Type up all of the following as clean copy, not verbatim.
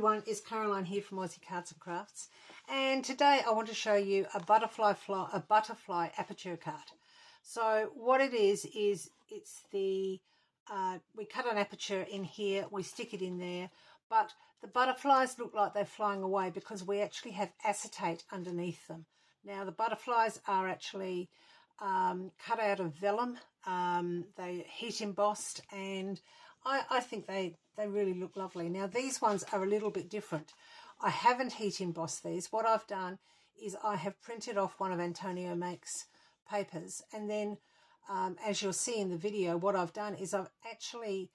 everyone, it's Caroline here from Aussie Cards and Crafts, and today I want to show you a butterfly aperture card. So what it is it's the we cut an aperture in here, we stick it in there, but the butterflies look like they're flying away because we actually have acetate underneath them. Now the butterflies are actually cut out of vellum. They heat embossed, and I think they really look lovely. Now these ones are a little bit different. I haven't heat embossed these. What I've done is I have printed off one of Antonio Make's papers, and then as you'll see in the video, what I've done is I've actually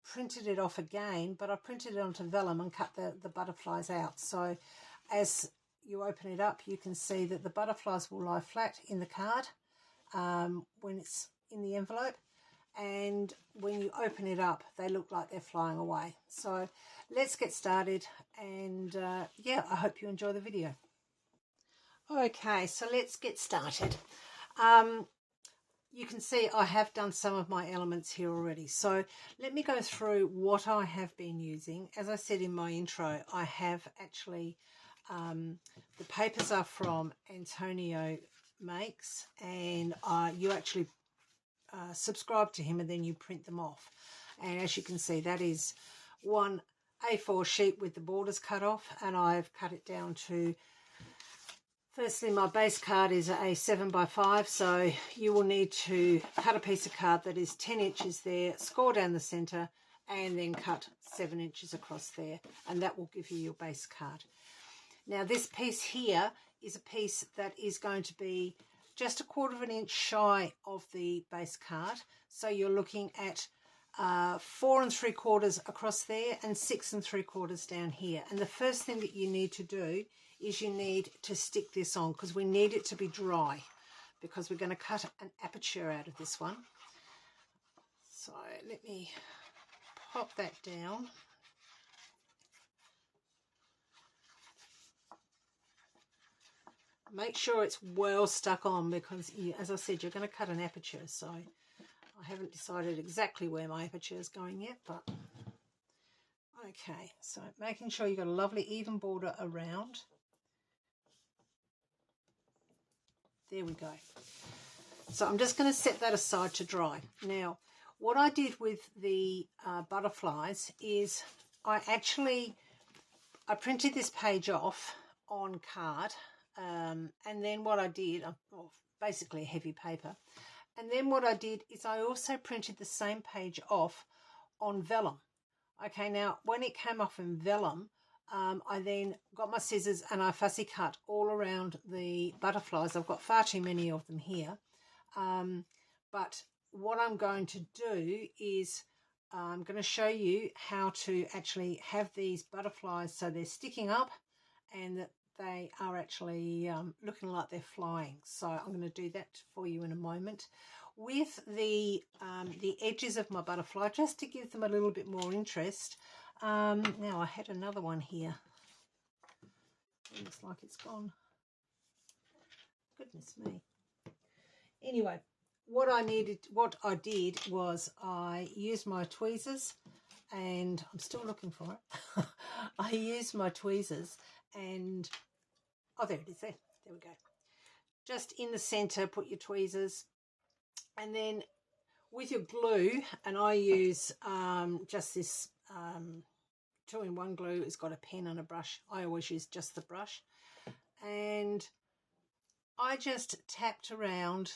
printed it off again, but I printed it onto vellum and cut the butterflies out. So as you open it up, you can see that the butterflies will lie flat in the card when it's in the envelope, and when you open it up they look like they're flying away. So let's get started, and yeah, I hope you enjoy the video. Okay, so let's get started. You can see I have done some of my elements here already, so let me go through what I have been using. As I said in my intro, I have actually the papers are from Antonio Makes, and you actually subscribe to him and then you print them off. And as you can see, that is one A4 sheet with the borders cut off, and I've cut it down to, firstly, my base card is a 7x5, so you will need to cut a piece of card that is 10 inches there, score down the centre, and then cut 7 inches across there, and that will give you your base card. Now this piece here is a piece that is going to be just 1/4 inch shy of the base card, so you're looking at 4 3/4 across there and 6 3/4 down here. And the first thing that you need to do is you need to stick this on, because we need it to be dry, because we're going to cut an aperture out of this one. So let me pop that down. Make sure it's well stuck on, because as I said, you're going to cut an aperture. So I haven't decided exactly where my aperture is going yet, but okay. So making sure you've got a lovely even border around. There we go. So I'm just going to set that aside to dry. Now what I did with the butterflies is I printed this page off on card. And then what I did, basically a heavy paper, and then what I did is I also printed the same page off on vellum. Okay, now when it came off in vellum, I then got my scissors and I fussy cut all around the butterflies. I've got far too many of them here, but what I'm going to do is I'm going to show you how to actually have these butterflies so they're sticking up and that they are actually looking like they're flying. So I'm going to do that for you in a moment. With the edges of my butterfly, just to give them a little bit more interest. Now I had another one here. It looks like it's gone. Goodness me. Anyway, what I did was I used my tweezers, and I'm still looking for it. I used my tweezers and oh, there it is. There we go. Just in the center, put your tweezers, and then with your glue, and I use just this 2-in-1 glue. It's got a pen and a brush. I always use just the brush, and I just tapped around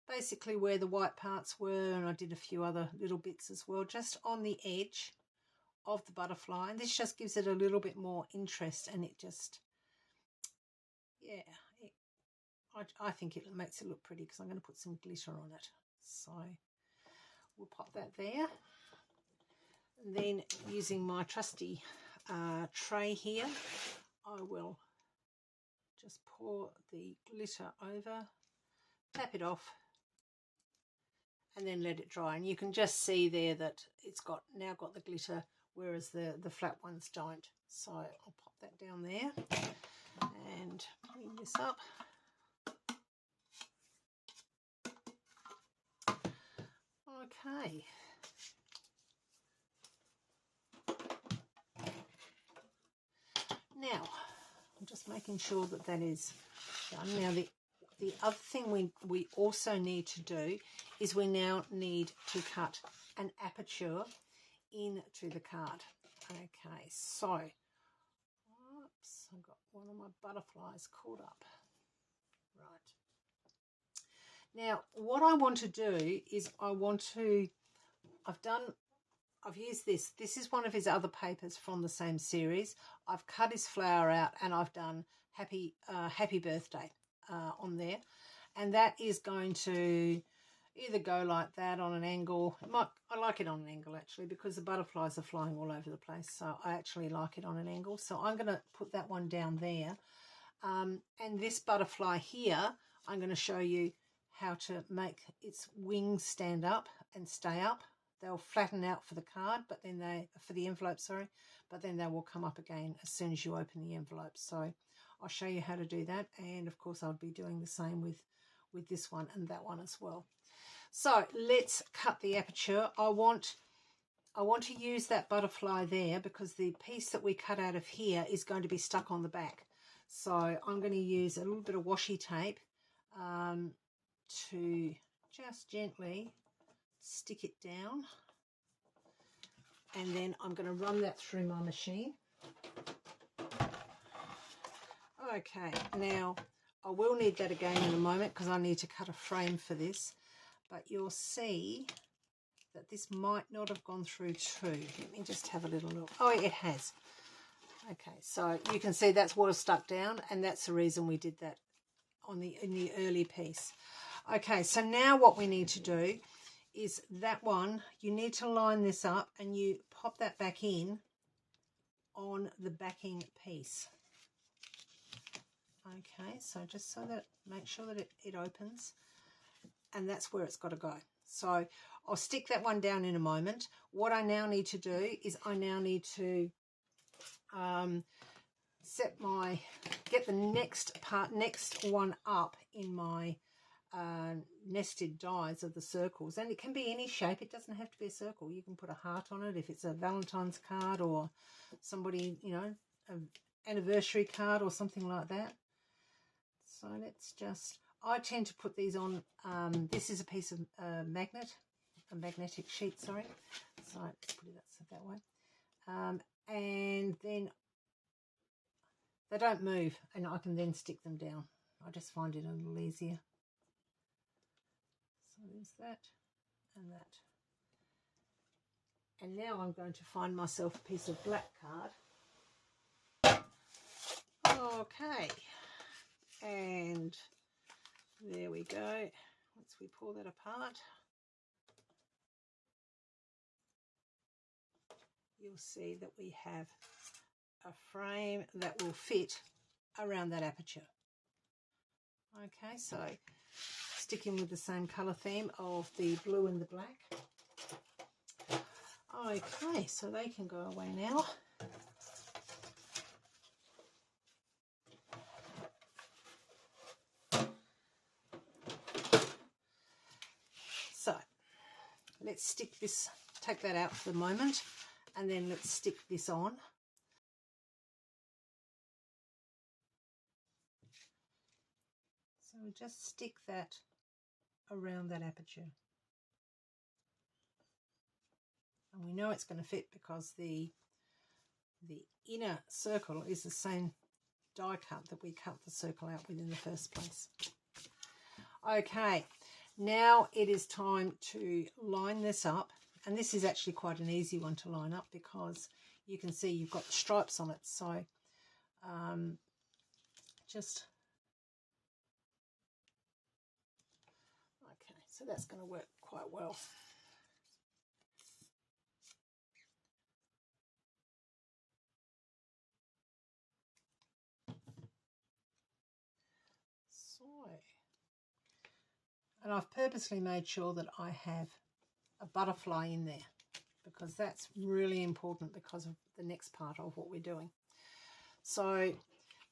basically where the white parts were, and I did a few other little bits as well, just on the edge of the butterfly, and this just gives it a little bit more interest, and it just, yeah, I think it makes it look pretty, because I'm going to put some glitter on it. So we'll pop that there, and then using my trusty tray here, I will just pour the glitter over, tap it off, and then let it dry. And you can just see there that it's now got the glitter, whereas the flat ones don't. So I'll pop that down there and bring this up. Okay. just making sure that that is done. Now the other thing we also need to do is we now need to cut an aperture into the card. Okay, so, oops, I've got one of my butterflies caught up. Right. Now, what I want to do is I've used this. This is one of his other papers from the same series. I've cut his flower out and I've done happy birthday on there. And that is going to either go like that on an angle. I like it on an angle actually, because the butterflies are flying all over the place. So I actually like it on an angle. So I'm going to put that one down there. And this butterfly here, I'm going to show you how to make its wings stand up and stay up. They'll flatten out for the card, but then for the envelope, sorry, but then they will come up again as soon as you open the envelope. So I'll show you how to do that. And of course I'll be doing the same with this one and that one as well. So let's cut the aperture. I want to use that butterfly there because the piece that we cut out of here is going to be stuck on the back. So I'm going to use a little bit of washi tape to just gently stick it down, and then I'm going to run that through my machine. Okay, now I will need that again in a moment because I need to cut a frame for this, but you'll see that this might not have gone through too. Let me just have a little look. Oh, it has. Okay, so you can see that's what is stuck down, and that's the reason we did that in the early piece. Okay, so now what we need to do is that one, you need to line this up and you pop that back in on the backing piece. Okay, so just so that, make sure that it opens, and that's where it's got to go. So I'll stick that one down in a moment. What I now need to do is I now need to get the next one up in my nested dies of the circles, and it can be any shape. It doesn't have to be a circle. You can put a heart on it if it's a Valentine's card or somebody, you know, an anniversary card or something like that. So let's just, I tend to put these on, this is a piece of a magnetic sheet, sorry. So let's put it that way. And then they don't move, and I can then stick them down. I just find it a little easier. So there's that and that. And now I'm going to find myself a piece of black card. Okay. And there we go. Once we pull that apart, you'll see that we have a frame that will fit around that aperture. Okay, so sticking with the same colour theme of the blue and the black. Okay, so they can go away now. So let's stick this, take that out for the moment, and then let's stick this on. So just stick that around that aperture. And we know it's going to fit because the inner circle is the same die cut that we cut the circle out with in the first place. Okay, now it is time to line this up, and this is actually quite an easy one to line up because you can see you've got the stripes on it. So just okay, so that's going to work quite well. And I've purposely made sure that I have a butterfly in there because that's really important because of the next part of what we're doing. So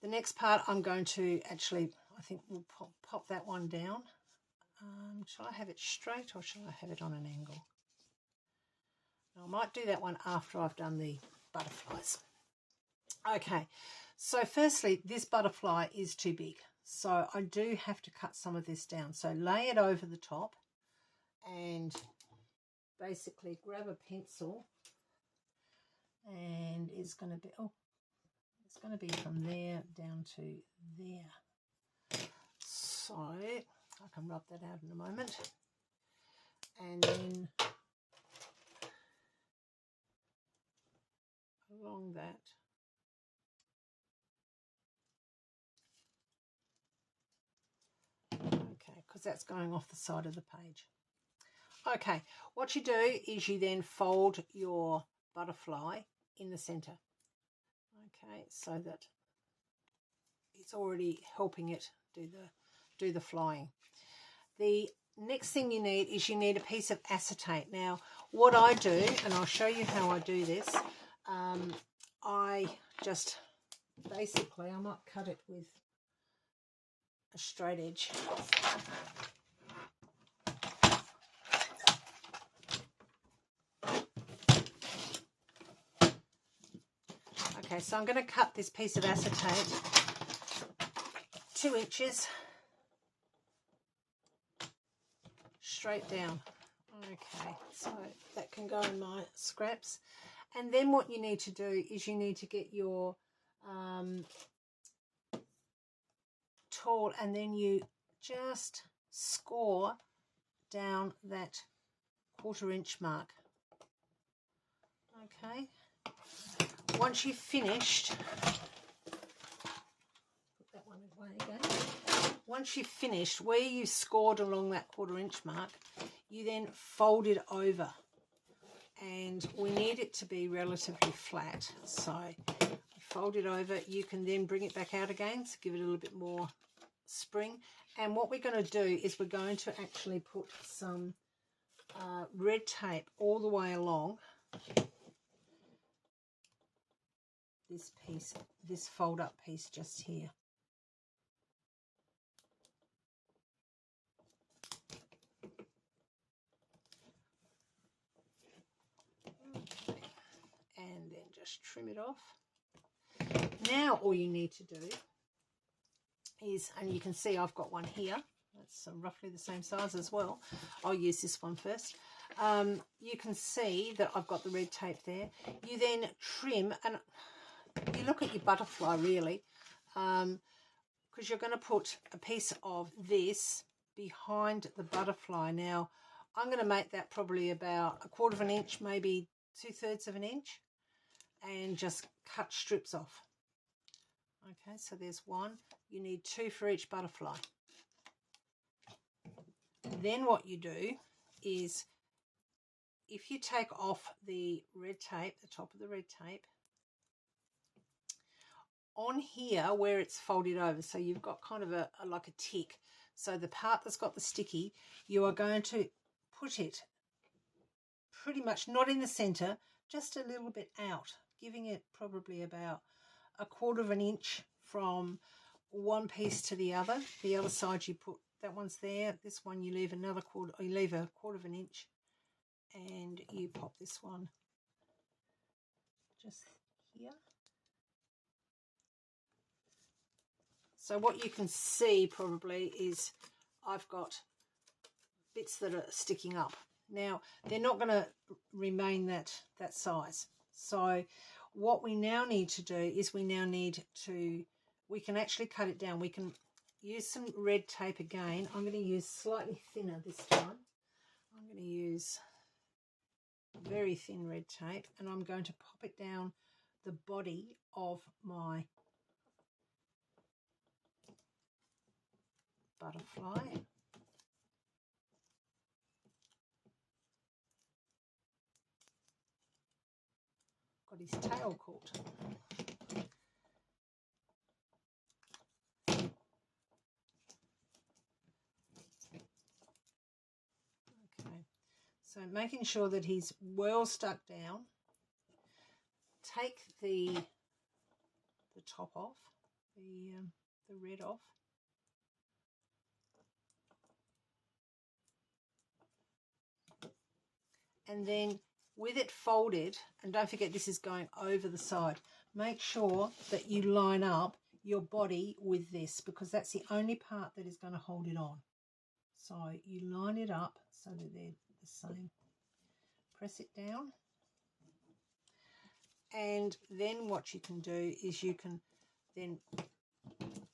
the next part I'm going to actually, I think we'll pop that one down. Shall I have it straight or shall I have it on an angle? I might do that one after I've done the butterflies. Okay, So firstly, this butterfly is too big, so I do have to cut some of this down. So lay it over the top and basically grab a pencil, and it's going to be, it's going to be from there down to there. So I can rub that out in a moment. And then along that, okay, because that's going off the side of the page. Okay, what you do is you then fold your butterfly in the center. Okay, so that it's already helping it do the flying. The next thing you need is you need a piece of acetate. Now, what I do, and I'll show you how I do this, I just basically, I might cut it with a straight edge. Okay, so I'm going to cut this piece of acetate 2 inches straight down. Okay, so that can go in my scraps. And then what you need to do is you need to get your tool, and then you just score down that 1/4 inch mark. Okay, once you've finished, put that one away again. Once you've finished where you scored along that 1/4 inch mark, you then fold it over, and we need it to be relatively flat. So you fold it over, you can then bring it back out again to give it a little bit more spring. And what we're going to do is we're going to actually put some red tape all the way along this piece, this fold up piece just here. Okay. And then just trim it off. Now all you need to do is, and you can see I've got one here, that's roughly the same size as well. I'll use this one first. You can see that I've got the red tape there. You then trim, and you look at your butterfly really, because you're going to put a piece of this behind the butterfly. Now I'm going to make that probably about 1/4 inch, maybe 2/3 of an inch, and just cut strips off. Okay, so there's one. You need 2 for each butterfly. Then what you do is, if you take off the red tape, the top of the red tape, on here where it's folded over, so you've got kind of like a tick, so the part that's got the sticky, you are going to put it pretty much not in the center, just a little bit out, giving it probably about 1/4 inch from one piece to the other. The other side you put, that one's there, this one you leave another quarter, or you leave a 1/4 inch, and you pop this one just here. So what you can see probably is I've got bits that are sticking up. Now they're not going to remain that size. So what we now need to do is we can actually cut it down. We can use some red tape again. I'm going to use slightly thinner this time. I'm going to use very thin red tape, and I'm going to pop it down the body of my butterfly. Got his tail caught. Okay, so making sure that he's well stuck down. Take the top off, the red off. And then with it folded, and don't forget this is going over the side, make sure that you line up your body with this, because that's the only part that is going to hold it on. So you line it up so that they're the same. Press it down. And then what you can do is you can then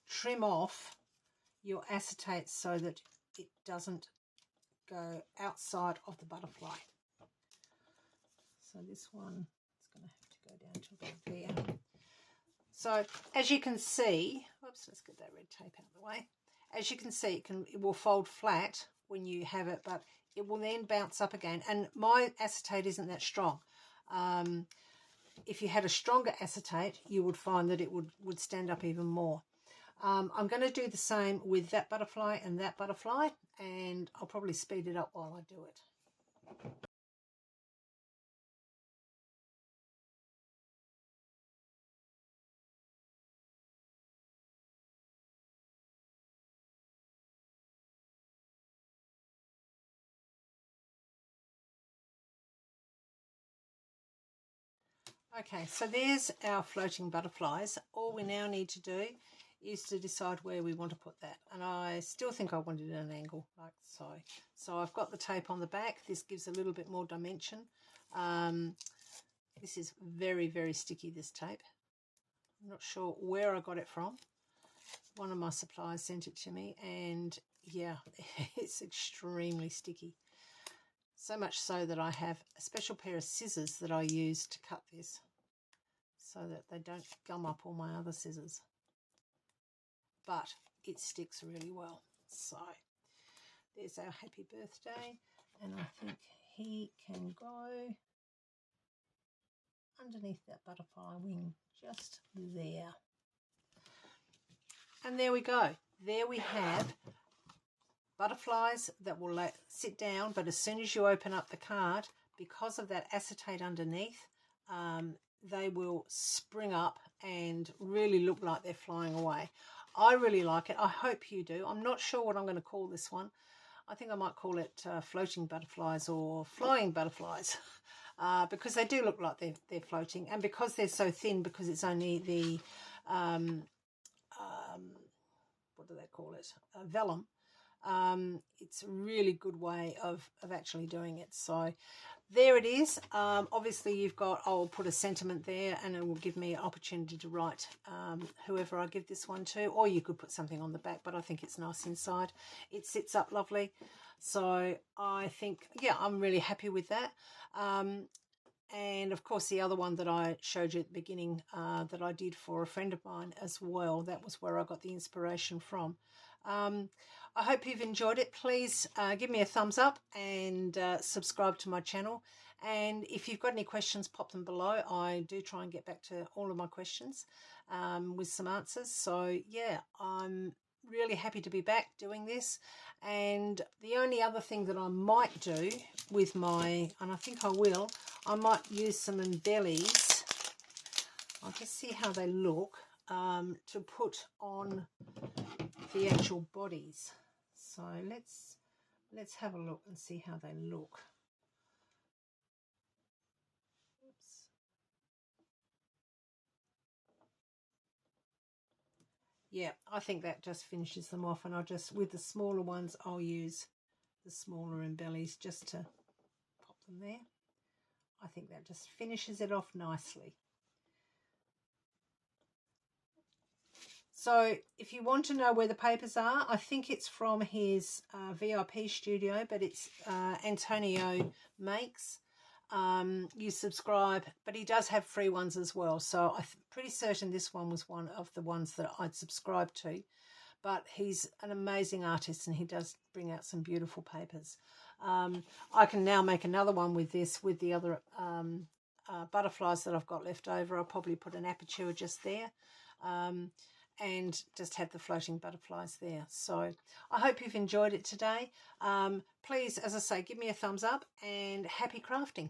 trim off your acetate so that it doesn't go outside of the butterfly. So this one is going to have to go down to about there. So as you can see, oops, let's get that red tape out of the way. As you can see, it will fold flat when you have it, but it will then bounce up again. And my acetate isn't that strong. If you had a stronger acetate, you would find that it would stand up even more. I'm going to do the same with that butterfly and that butterfly, and I'll probably speed it up while I do it. Okay, so there's our floating butterflies. All we now need to do is to decide where we want to put that. And I still think I want it at an angle, like so. So I've got the tape on the back. This gives a little bit more dimension. This is very, very sticky, this tape. I'm not sure where I got it from. One of my suppliers sent it to me, and yeah, it's extremely sticky. So much so that I have a special pair of scissors that I use to cut this so that they don't gum up all my other scissors. But it sticks really well. So there's our happy birthday, and I think he can go underneath that butterfly wing, just there. And there we go. There we have butterflies that will sit down, but as soon as you open up the card, because of that acetate underneath, they will spring up and really look like they're flying away. I really like it. I hope you do. I'm not sure what I'm going to call this one. I think I might call it floating butterflies or flying butterflies because they do look like they're floating, and because they're so thin, because it's only the what do they call it? Velum. It's a really good way of actually doing it. So there it is. Obviously you've got, I'll put a sentiment there, and it will give me an opportunity to write whoever I give this one to, or you could put something on the back, but I think it's nice inside. It sits up lovely. So I think, yeah, I'm really happy with that. And of course the other one that I showed you at the beginning that I did for a friend of mine as well, that was where I got the inspiration from. I hope you've enjoyed it. Please give me a thumbs up and subscribe to my channel. And if you've got any questions, pop them below. I do try and get back to all of my questions with some answers. So yeah, I'm really happy to be back doing this. And the only other thing that I might do with my, and I think I will, I might use some embellies. I'll just see how they look to put on the actual bodies. So let's have a look and see how they look. Oops. Yeah, I think that just finishes them off, and I'll just, with the smaller ones, I'll use the smaller embellies just to pop them there. I think that just finishes it off nicely. So if you want to know where the papers are, I think it's from his VIP studio, but it's Antonio Makes. You subscribe, but he does have free ones as well. So I'm pretty certain this one was one of the ones that I'd subscribed to. But he's an amazing artist, and he does bring out some beautiful papers. I can now make another one with this, with the other butterflies that I've got left over. I'll probably put an aperture just there. And just have the floating butterflies there. So I hope you've enjoyed it today. Please, as I say, give me a thumbs up, and happy crafting.